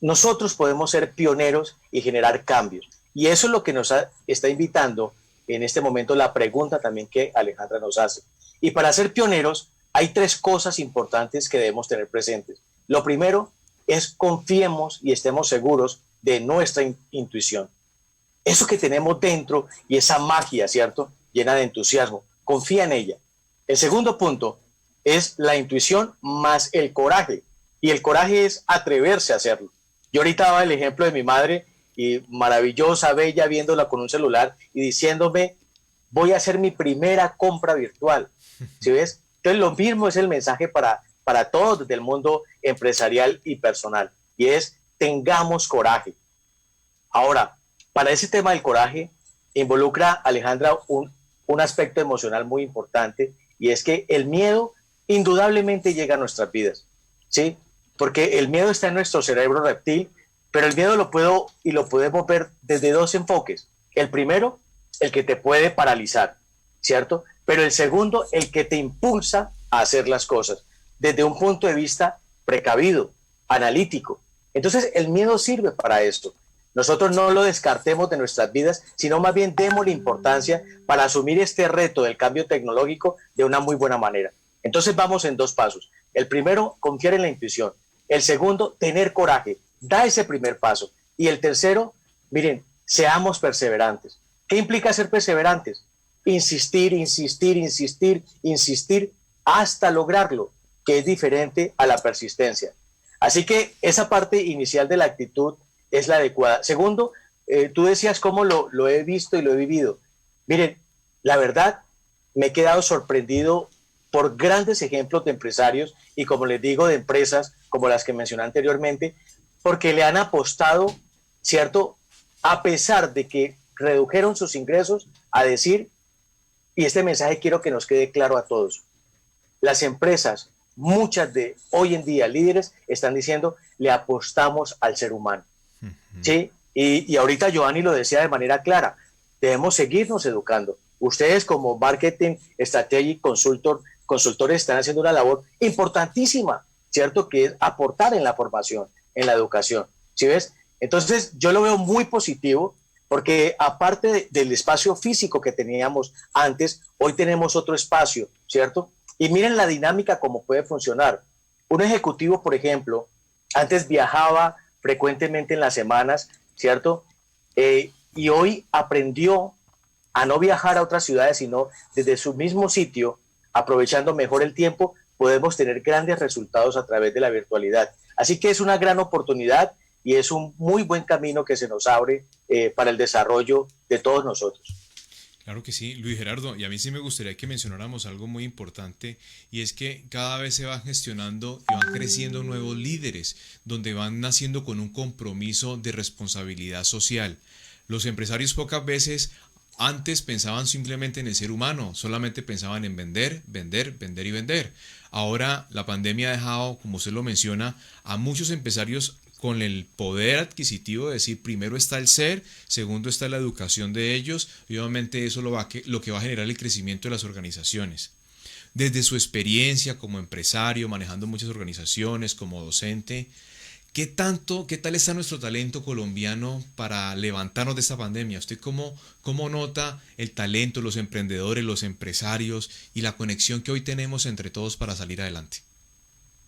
nosotros podemos ser pioneros y generar cambios. Y eso es lo que nos está invitando en este momento la pregunta también que Alejandra nos hace. Y para ser pioneros hay 3 cosas importantes que debemos tener presentes. Lo primero es confiemos y estemos seguros de nuestra intuición. Eso que tenemos dentro y esa magia, ¿cierto? Llena de entusiasmo. Confía en ella. El segundo punto es la intuición más el coraje. Y el coraje es atreverse a hacerlo. Yo ahorita daba el ejemplo de mi madre, y maravillosa, bella, viéndola con un celular y diciéndome, voy a hacer mi primera compra virtual. ¿Sí ves? Entonces lo mismo es el mensaje para todos desde el mundo empresarial y personal. Y es, tengamos coraje. Ahora, para ese tema del coraje, involucra, Alejandra, un aspecto emocional muy importante, y es que el miedo indudablemente llega a nuestras vidas, ¿sí? Porque el miedo está en nuestro cerebro reptil, pero el miedo lo podemos ver desde 2 enfoques. El primero, el que te puede paralizar, ¿cierto? Pero el segundo, el que te impulsa a hacer las cosas, desde un punto de vista precavido, analítico. Entonces, el miedo sirve para esto. Nosotros no lo descartemos de nuestras vidas, sino más bien démosle importancia para asumir este reto del cambio tecnológico de una muy buena manera. Entonces vamos en 2 pasos. El primero, confiar en la intuición. El segundo, tener coraje. Da ese primer paso. Y el tercero, miren, seamos perseverantes. ¿Qué implica ser perseverantes? Insistir, insistir, insistir, insistir hasta lograrlo, que es diferente a la persistencia. Así que esa parte inicial de la actitud es la adecuada. Segundo, tú decías cómo lo he visto y lo he vivido. Miren, la verdad, me he quedado sorprendido por grandes ejemplos de empresarios y, como les digo, de empresas como las que mencioné anteriormente, porque le han apostado, ¿cierto? A pesar de que redujeron sus ingresos, a decir, y este mensaje quiero que nos quede claro a todos, las empresas, muchas de hoy en día líderes, están diciendo, le apostamos al ser humano. ¿Sí? Y ahorita Giovanni lo decía de manera clara, debemos seguirnos educando. Ustedes como Marketing Strategy consultores están haciendo una labor importantísima, ¿cierto? Que es aportar en la formación, en la educación. ¿Sí ves? Entonces yo lo veo muy positivo porque aparte del espacio físico que teníamos antes, hoy tenemos otro espacio, ¿cierto? Y miren la dinámica cómo puede funcionar. Un ejecutivo, por ejemplo, antes viajaba frecuentemente en las semanas, ¿cierto? Y hoy aprendió a no viajar a otras ciudades, sino desde su mismo sitio, aprovechando mejor el tiempo, podemos tener grandes resultados a través de la virtualidad. Así que es una gran oportunidad y es un muy buen camino que se nos abre para el desarrollo de todos nosotros. Claro que sí, Luis Gerardo, y a mí sí me gustaría que mencionáramos algo muy importante, y es que cada vez se van gestionando y van creciendo nuevos líderes, donde van naciendo con un compromiso de responsabilidad social. Los empresarios pocas veces antes pensaban simplemente en el ser humano, solamente pensaban en vender, vender, vender y vender. Ahora la pandemia ha dejado, como usted lo menciona, a muchos empresarios con el poder adquisitivo de decir, primero está el ser, segundo está la educación de ellos, y obviamente eso lo que va a generar el crecimiento de las organizaciones. Desde su experiencia como empresario, manejando muchas organizaciones, como docente, ¿qué tal está nuestro talento colombiano para levantarnos de esta pandemia? ¿Usted cómo nota el talento, los emprendedores, los empresarios y la conexión que hoy tenemos entre todos para salir adelante?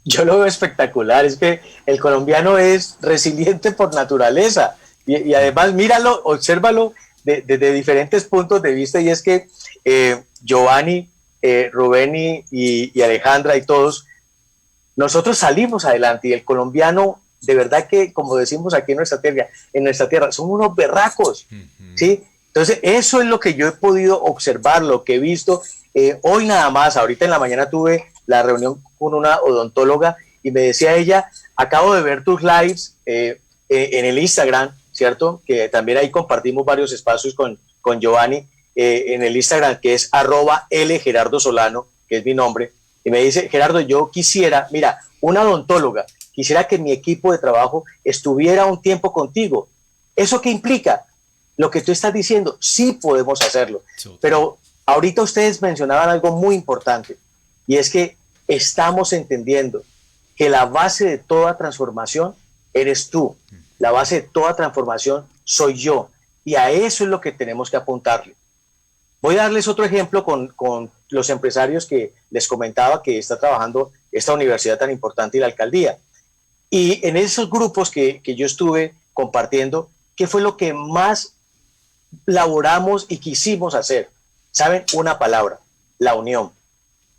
Yo lo veo espectacular, es que el colombiano es resiliente por naturaleza y además míralo, obsérvalo desde diferentes puntos de vista, y es que Giovanni, Rubén y Alejandra y todos, nosotros salimos adelante y el colombiano, de verdad que, como decimos aquí en nuestra tierra, son unos berracos, ¿sí? Entonces eso es lo que yo he podido observar, lo que he visto. Hoy nada más, ahorita en la mañana tuve la reunión con una odontóloga y me decía ella, acabo de ver tus lives en el Instagram, ¿cierto? Que también ahí compartimos varios espacios con Giovanni en el Instagram, que es @LGerardoSolano, que es mi nombre, y me dice, Gerardo, yo quisiera, mira, una odontóloga, quisiera que mi equipo de trabajo estuviera un tiempo contigo. ¿Eso qué implica? lo que tú estás diciendo, sí podemos hacerlo. Total. Pero ahorita ustedes mencionaban algo muy importante, y es que estamos entendiendo que la base de toda transformación eres tú. La base de toda transformación soy yo. Y a eso es lo que tenemos que apuntarle. Voy a darles otro ejemplo con los empresarios que les comentaba que está trabajando esta universidad tan importante y la alcaldía. Y en esos grupos que yo estuve compartiendo, ¿qué fue lo que más laboramos y quisimos hacer? ¿Saben? Una palabra, la unión.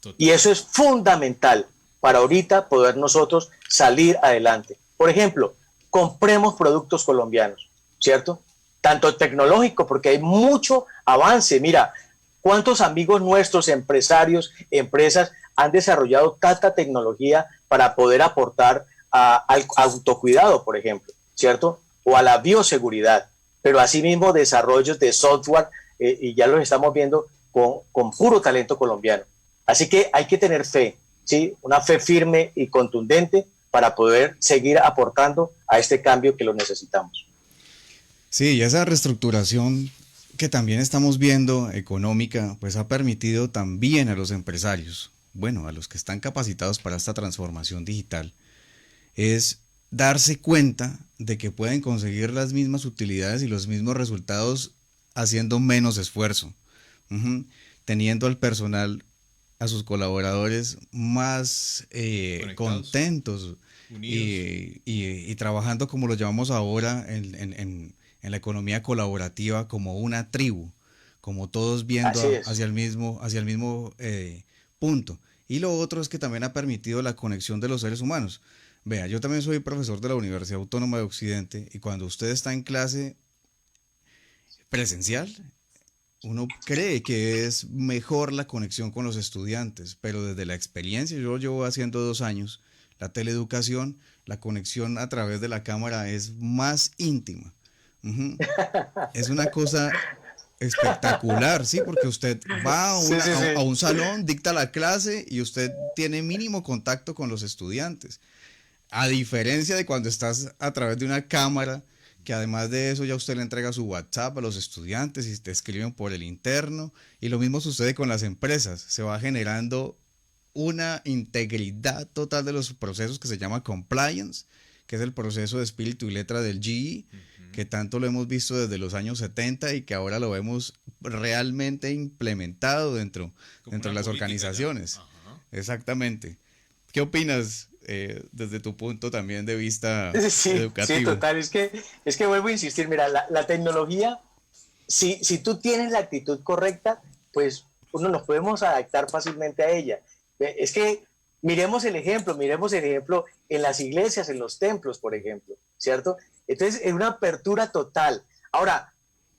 Total. Y eso es fundamental para ahorita poder nosotros salir adelante. Por ejemplo, compremos productos colombianos, ¿cierto? Tanto tecnológico, porque hay mucho avance. Mira, cuántos amigos nuestros, empresarios, empresas, han desarrollado tanta tecnología para poder aportar al autocuidado, por ejemplo, ¿cierto? O a la bioseguridad, pero asimismo desarrollos de software, y ya los estamos viendo con puro talento colombiano. Así que hay que tener fe, ¿sí? Una fe firme y contundente para poder seguir aportando a este cambio que lo necesitamos. Sí, y esa reestructuración que también estamos viendo económica, pues ha permitido también a los empresarios, bueno, a los que están capacitados para esta transformación digital, es darse cuenta de que pueden conseguir las mismas utilidades y los mismos resultados haciendo menos esfuerzo, teniendo al personal, a sus colaboradores más contentos y trabajando como lo llamamos ahora en la economía colaborativa como una tribu, como todos viendo hacia el mismo punto. Y lo otro es que también ha permitido la conexión de los seres humanos. Vea, yo también soy profesor de la Universidad Autónoma de Occidente y cuando usted está en clase presencial, uno cree que es mejor la conexión con los estudiantes, pero desde la experiencia, yo llevo haciendo 2 años, la teleeducación, la conexión a través de la cámara es más íntima. Es una cosa espectacular, sí, porque usted va a un salón, dicta la clase y usted tiene mínimo contacto con los estudiantes. A diferencia de cuando estás a través de una cámara, que además de eso ya usted le entrega su WhatsApp a los estudiantes y te escriben por el interno, y lo mismo sucede con las empresas, se va generando una integridad total de los procesos que se llama compliance, que es el proceso de espíritu y letra del GE, que tanto lo hemos visto desde los años 70 y que ahora lo vemos realmente implementado dentro de las organizaciones. Exactamente. ¿Qué opinas desde tu punto también de vista educativo? Sí, total. Es que vuelvo a insistir, mira, la tecnología, si tú tienes la actitud correcta, pues nos podemos adaptar fácilmente a ella. Es que miremos el ejemplo en las iglesias, en los templos, por ejemplo, ¿cierto? Entonces, es una apertura total. Ahora,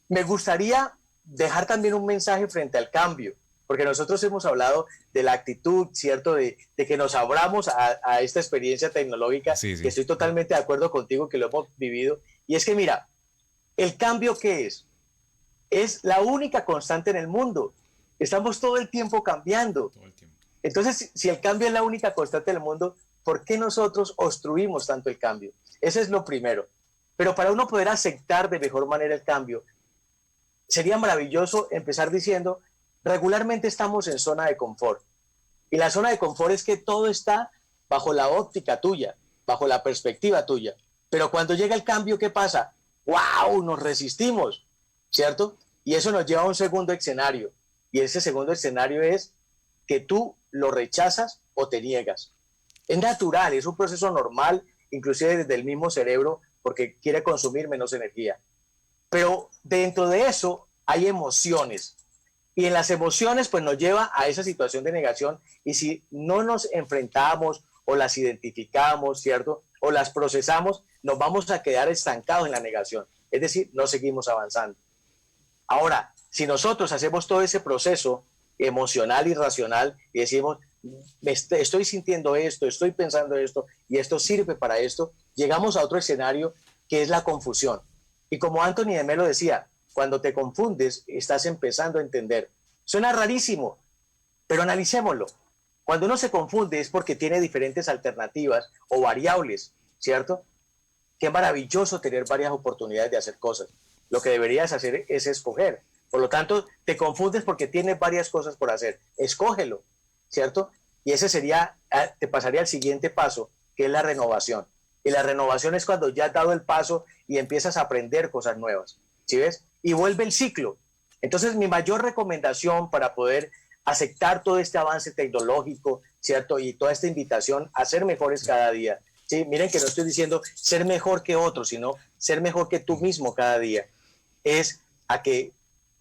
me gustaría dejar también un mensaje frente al cambio, porque nosotros hemos hablado de la actitud, ¿cierto? De que nos abramos a esta experiencia tecnológica, sí. Que estoy totalmente de acuerdo contigo, que lo hemos vivido. Y es que, mira, ¿el cambio qué es? Es la única constante en el mundo. Estamos todo el tiempo cambiando. Todo el tiempo. Entonces, si el cambio es la única constante del mundo, ¿por qué nosotros obstruimos tanto el cambio? Eso es lo primero. Pero para uno poder aceptar de mejor manera el cambio, sería maravilloso empezar diciendo, regularmente estamos en zona de confort. Y la zona de confort es que todo está bajo la óptica tuya, bajo la perspectiva tuya. Pero cuando llega el cambio, ¿qué pasa? ¡Wow! Nos resistimos, ¿cierto? Y eso nos lleva a un segundo escenario. Y ese segundo escenario es que tú lo rechazas o te niegas. Es natural, es un proceso normal, inclusive desde el mismo cerebro, porque quiere consumir menos energía. Pero dentro de eso hay emociones. Y en las emociones pues nos lleva a esa situación de negación. Y si no nos enfrentamos o las identificamos, ¿cierto? O las procesamos, nos vamos a quedar estancados en la negación. Es decir, no seguimos avanzando. Ahora, si nosotros hacemos todo ese proceso emocional y racional y decimos, estoy sintiendo esto, estoy pensando esto y esto sirve para esto, llegamos a otro escenario que es la confusión. Y como Anthony de Melo decía, cuando te confundes estás empezando a entender. Suena rarísimo, pero analicémoslo. Cuando uno se confunde es porque tiene diferentes alternativas o variables, ¿cierto? Qué maravilloso tener varias oportunidades de hacer cosas. lo que deberías hacer es escoger. Por lo tanto, te confundes porque tienes varias cosas por hacer. Escógelo, ¿cierto? Y ese te pasaría al siguiente paso, que es la renovación. Y la renovación es cuando ya has dado el paso y empiezas a aprender cosas nuevas, ¿sí ves? Y vuelve el ciclo. Entonces, mi mayor recomendación para poder aceptar todo este avance tecnológico, ¿cierto? Y toda esta invitación a ser mejores cada día. ¿Sí? Miren que no estoy diciendo ser mejor que otros, sino ser mejor que tú mismo cada día. Es a que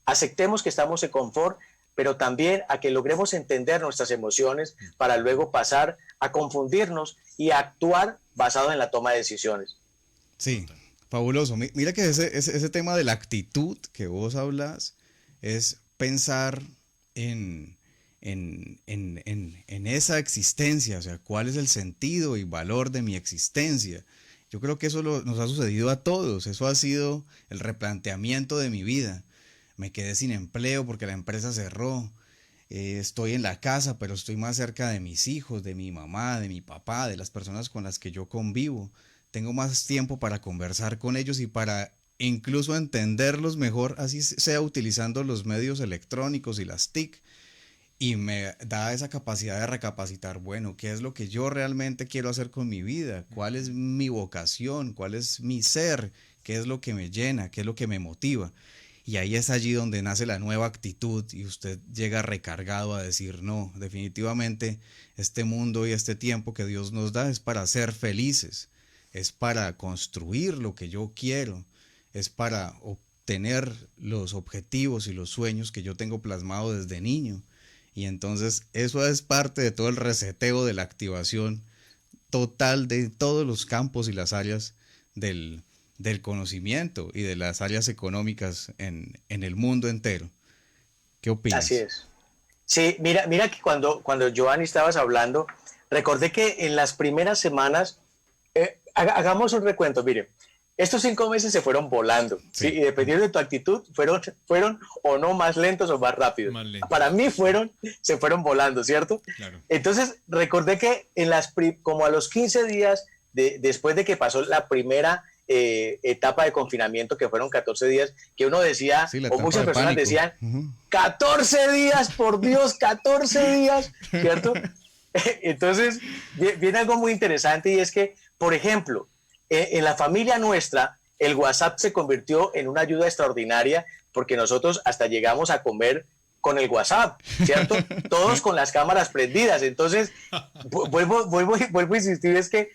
aceptemos que estamos en confort, pero también a que logremos entender nuestras emociones para luego pasar a confundirnos y a actuar basado en la toma de decisiones. Sí, fabuloso. Mira que ese tema de la actitud que vos hablas es pensar en esa existencia, o sea, cuál es el sentido y valor de mi existencia. Yo creo que eso nos ha sucedido a todos, eso ha sido el replanteamiento de mi vida. Me quedé sin empleo porque la empresa cerró, estoy en la casa, pero estoy más cerca de mis hijos, de mi mamá, de mi papá, de las personas con las que yo convivo. Tengo más tiempo para conversar con ellos y para incluso entenderlos mejor, así sea utilizando los medios electrónicos y las TIC. Y me da esa capacidad de recapacitar, bueno, ¿qué es lo que yo realmente quiero hacer con mi vida? ¿Cuál es mi vocación? ¿Cuál es mi ser? ¿Qué es lo que me llena? ¿Qué es lo que me motiva? Y ahí es allí donde nace la nueva actitud y usted llega recargado a decir, no, definitivamente este mundo y este tiempo que Dios nos da es para ser felices, es para construir lo que yo quiero, es para obtener los objetivos y los sueños que yo tengo plasmado desde niño. Y entonces eso es parte de todo el reseteo de la activación total de todos los campos y las áreas del conocimiento y de las áreas económicas en el mundo entero. ¿Qué opinas? Así es. Sí, mira que cuando Giovanni estabas hablando, recordé que en las primeras semanas, hagamos un recuento, mire, estos 5 meses se fueron volando, sí. ¿Sí? Y dependiendo de tu actitud, fueron o no más lentos o más rápidos. Para mí se fueron volando, ¿cierto? Claro. Entonces, recordé que como a los 15 días después de que pasó la primera etapa de confinamiento, que fueron 14 días, que uno decía, sí, o muchas personas pánico. Decían, 14 días, por Dios, 14 días, ¿cierto? Entonces, viene algo muy interesante y es que, por ejemplo, en la familia nuestra, el WhatsApp se convirtió en una ayuda extraordinaria porque nosotros hasta llegamos a comer con el WhatsApp, ¿cierto? Todos con las cámaras prendidas. Entonces, vuelvo a insistir, es que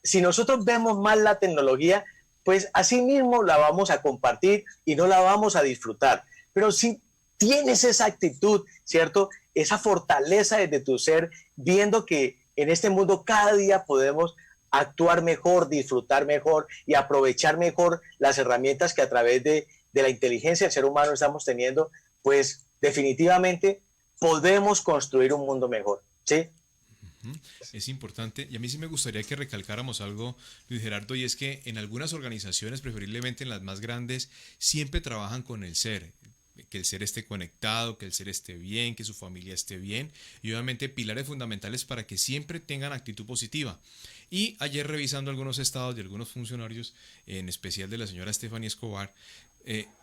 si nosotros vemos mal la tecnología, pues así mismo la vamos a compartir y no la vamos a disfrutar. Pero si tienes esa actitud, ¿cierto? Esa fortaleza desde tu ser, viendo que en este mundo cada día podemos actuar mejor, disfrutar mejor y aprovechar mejor las herramientas que a través de la inteligencia del ser humano estamos teniendo, pues definitivamente podemos construir un mundo mejor, ¿sí? Es importante, y a mí sí me gustaría que recalcáramos algo, Luis Gerardo, y es que en algunas organizaciones, preferiblemente en las más grandes, siempre trabajan con el ser, que el ser esté conectado, que el ser esté bien, que su familia esté bien, y obviamente pilares fundamentales para que siempre tengan actitud positiva. Y ayer, revisando algunos estados de algunos funcionarios, en especial de la señora Stephanie Escobar,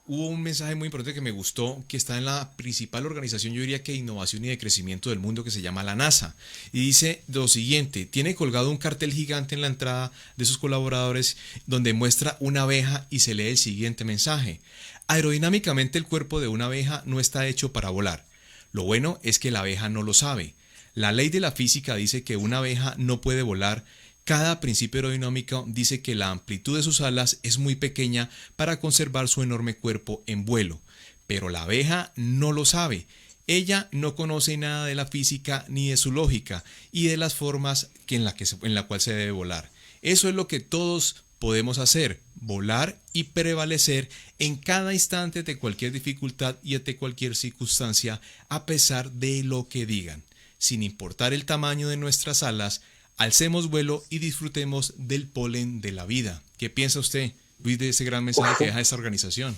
hubo un mensaje muy importante que me gustó, que está en la principal organización, yo diría que de innovación y de crecimiento del mundo, que se llama la NASA, y dice lo siguiente: tiene colgado un cartel gigante en la entrada de sus colaboradores donde muestra una abeja y se lee el siguiente mensaje: aerodinámicamente el cuerpo de una abeja no está hecho para volar. Lo bueno es que la abeja no lo sabe. La ley de la física dice que una abeja no puede volar. Cada principio aerodinámico dice que la amplitud de sus alas es muy pequeña para conservar su enorme cuerpo en vuelo. Pero la abeja no lo sabe. Ella no conoce nada de la física ni de su lógica y de las formas en la cual se debe volar. Eso es lo que todos podemos hacer: volar y prevalecer en cada instante de cualquier dificultad y ante cualquier circunstancia, a pesar de lo que digan. Sin importar el tamaño de nuestras alas, alcemos vuelo y disfrutemos del polen de la vida. ¿Qué piensa usted, Luis, de ese gran mensaje que deja esta organización?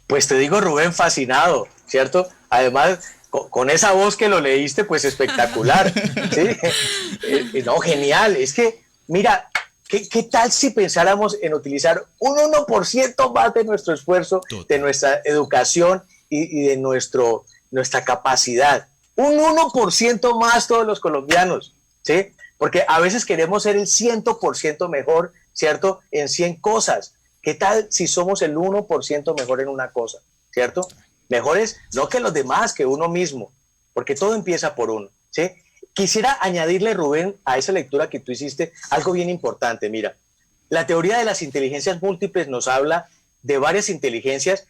Pues te digo, Rubén, fascinado, ¿cierto? Además, con esa voz que lo leíste, pues espectacular, ¿sí? No, genial. Es que, mira, ¿qué tal si pensáramos en utilizar un 1% más de nuestro esfuerzo, de nuestra educación y de nuestra capacidad? Un 1% más todos los colombianos, ¿sí? Porque a veces queremos ser el 100% mejor, ¿cierto? En 100 cosas. ¿Qué tal si somos el 1% mejor en una cosa, ¿cierto? Mejores no que los demás, que uno mismo, porque todo empieza por uno, ¿sí? Quisiera añadirle, Rubén, a esa lectura que tú hiciste, algo bien importante. Mira, la teoría de las inteligencias múltiples nos habla de varias inteligencias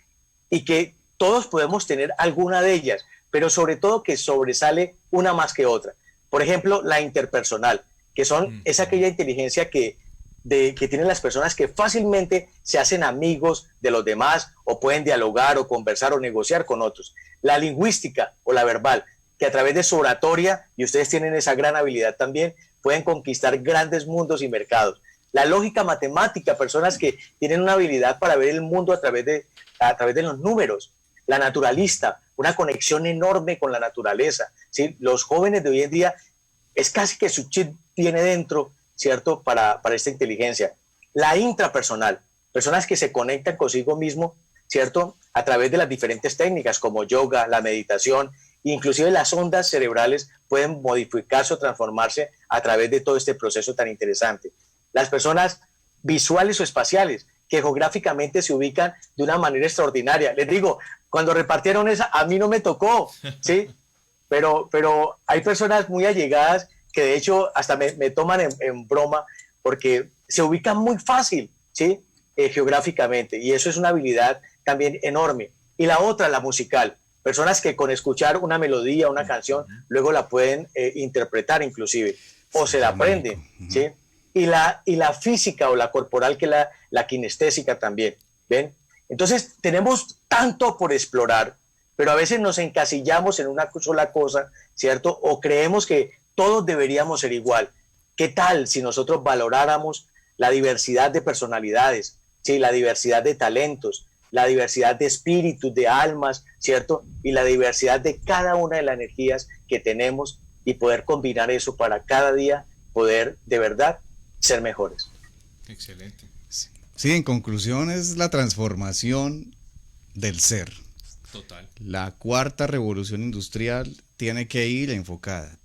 y que todos podemos tener alguna de ellas, pero sobre todo que sobresale una más que otra. Por ejemplo, la interpersonal, que es aquella inteligencia que tienen las personas que fácilmente se hacen amigos de los demás o pueden dialogar o conversar o negociar con otros. La lingüística o la verbal, que a través de su oratoria, y ustedes tienen esa gran habilidad también, pueden conquistar grandes mundos y mercados. La lógica matemática, personas que tienen una habilidad para ver el mundo a través de los números. La naturalista, una conexión enorme con la naturaleza, ¿sí? Los jóvenes de hoy en día es casi que su chip tiene dentro, ¿cierto? Para esta inteligencia. La intrapersonal, personas que se conectan consigo mismo, ¿cierto? A través de las diferentes técnicas como yoga, la meditación, inclusive las ondas cerebrales pueden modificarse o transformarse a través de todo este proceso tan interesante. Las personas visuales o espaciales, que geográficamente se ubican de una manera extraordinaria. Les digo, cuando repartieron esa, a mí no me tocó, ¿sí? Pero hay personas muy allegadas que de hecho hasta me toman en broma porque se ubican muy fácil, ¿sí? Geográficamente, y eso es una habilidad también enorme. Y la otra, la musical, personas que con escuchar una melodía, una canción, luego la pueden interpretar inclusive, o se la aprenden, ¿sí? Y la física o la corporal, que la kinestésica también, ¿ven? Entonces tenemos tanto por explorar, pero a veces nos encasillamos en una sola cosa, ¿cierto? O creemos que todos deberíamos ser igual. ¿Qué tal si nosotros valoráramos la diversidad de personalidades, ¿sí? La diversidad de talentos, la diversidad de espíritus, de almas, ¿cierto? Y la diversidad de cada una de las energías que tenemos y poder combinar eso para cada día poder de verdad ser mejores. Excelente. Sí, en conclusión es la transformación del ser. Total. La cuarta revolución industrial tiene que ir enfocada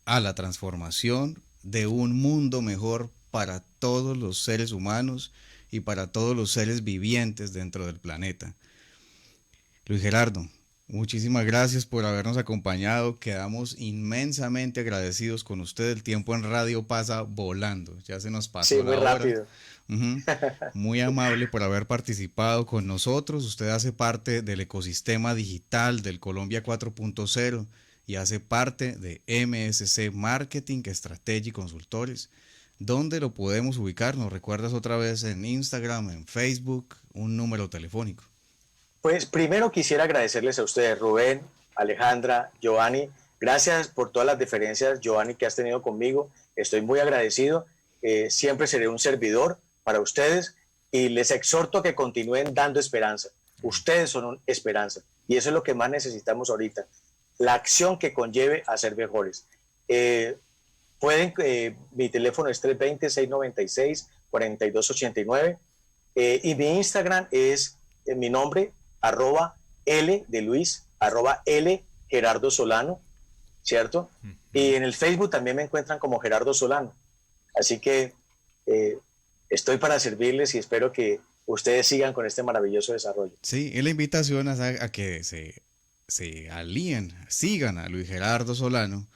a la transformación de un mundo mejor para todos los seres humanos y para todos los seres vivientes dentro del planeta. Luis Gerardo, muchísimas gracias por habernos acompañado. Quedamos inmensamente agradecidos con usted. El tiempo en radio pasa volando. Ya se nos pasó sí, muy rápido. Muy amable por haber participado con nosotros. Usted hace parte del ecosistema digital del Colombia 4.0 y hace parte de MSC Marketing, Strategy Consultores. ¿Dónde lo podemos ubicar? ¿Nos recuerdas otra vez en Instagram, en Facebook, un número telefónico? Pues primero quisiera agradecerles a ustedes, Rubén, Alejandra, Giovanni. Gracias por todas las deferencias, Giovanni, que has tenido conmigo. Estoy muy agradecido. Siempre seré un servidor para ustedes y les exhorto a que continúen dando esperanza. Ustedes son esperanza y eso es lo que más necesitamos ahorita. La acción que conlleve a ser mejores. Mi teléfono es 320-696-4289 y mi Instagram es mi nombre, @L de Luis, @L Gerardo Solano, ¿cierto? Y en el Facebook también me encuentran como Gerardo Solano. Así que estoy para servirles y espero que ustedes sigan con este maravilloso desarrollo. Sí, y la invitación es a que se alíen, sigan a Luis Gerardo Solano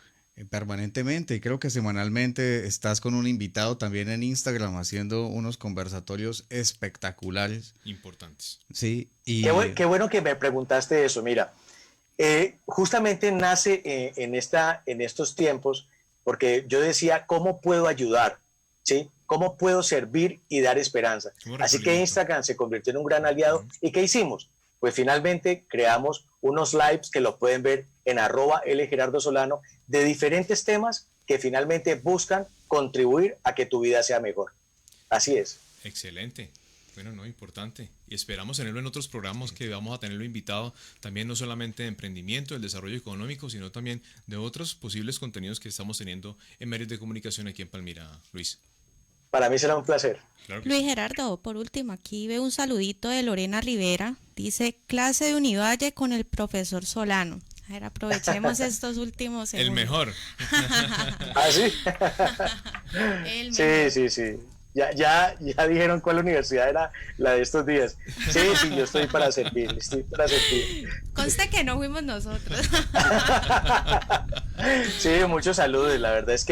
permanentemente, y creo que semanalmente estás con un invitado también en Instagram haciendo unos conversatorios espectaculares. Importantes. Sí, y qué bueno que me preguntaste eso. Mira, justamente nace en estos tiempos porque yo decía, ¿cómo puedo ayudar? ¿Sí? ¿Cómo puedo servir y dar esperanza? Así que Instagram se convirtió en un gran aliado. ¿Y qué hicimos? Pues finalmente creamos unos lives que los pueden ver en @L Gerardo Solano de diferentes temas que finalmente buscan contribuir a que tu vida sea mejor. Así es. Excelente. Bueno, no, importante. Y esperamos tenerlo en otros programas que vamos a tenerlo invitado también no solamente de emprendimiento, del desarrollo económico, sino también de otros posibles contenidos que estamos teniendo en medios de comunicación aquí en Palmira, Luis. Para mí será un placer. Claro que Luis sí. Gerardo, por último, aquí veo un saludito de Lorena Rivera. Dice, clase de Univalle con el profesor Solano. A ver, aprovechemos estos últimos segundos. El mejor. ¿Ah, sí? El Sí, mejor. sí, sí. Ya dijeron cuál universidad era la de estos días. Sí, sí, yo estoy para servir, estoy para servir. Conste que no fuimos nosotros. Sí, muchos saludos. La verdad es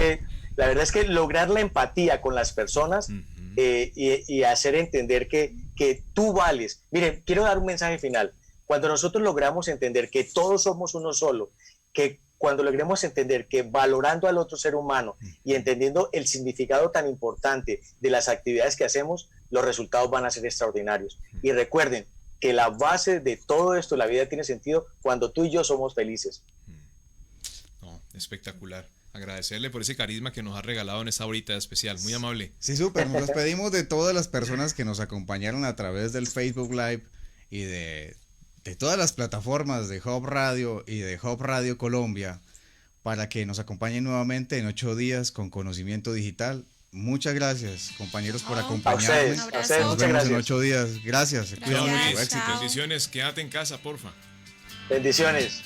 que lograr la empatía con las personas y hacer entender que tú vales. Miren, quiero dar un mensaje final. Cuando nosotros logramos entender que todos somos uno solo, que cuando logremos entender que valorando al otro ser humano y entendiendo el significado tan importante de las actividades que hacemos, los resultados van a ser extraordinarios. Y recuerden que la base de todo esto, la vida tiene sentido cuando tú y yo somos felices. No, espectacular. Agradecerle por ese carisma que nos ha regalado en esta horita especial. Muy amable. Sí, súper. Nos despedimos de todas las personas que nos acompañaron a través del Facebook Live y de todas las plataformas de Hub Radio y de Hub Radio Colombia para que nos acompañen nuevamente en 8 días con Conocimiento Digital. Muchas gracias, compañeros, por No, acompañarme. un abrazo. ustedes, Nos muchas vemos en gracias. 8 días. Gracias. Se cuidan Chao, mucho. Luis. Éxito. Chao. Bendiciones. Quédate en casa, porfa. Bendiciones.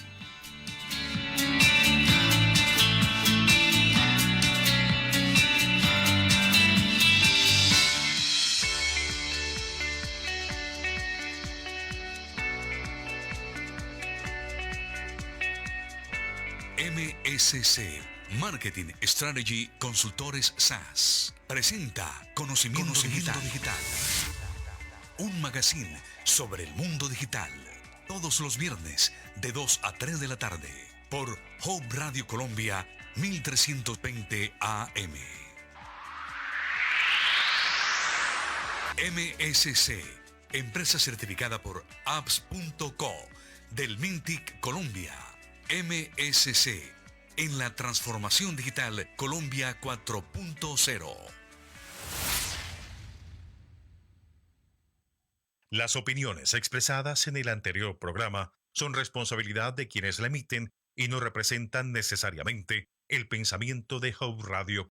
MSC Marketing Strategy Consultores SAS presenta Conocimiento Digital. Un magazine sobre el mundo digital. Todos los viernes de 2 a 3 de la tarde por Hub Radio Colombia 1320 AM. MSC, empresa certificada por apps.co del Mintic Colombia. MSC, en la transformación digital Colombia 4.0. Las opiniones expresadas en el anterior programa son responsabilidad de quienes la emiten y no representan necesariamente el pensamiento de Hub Radio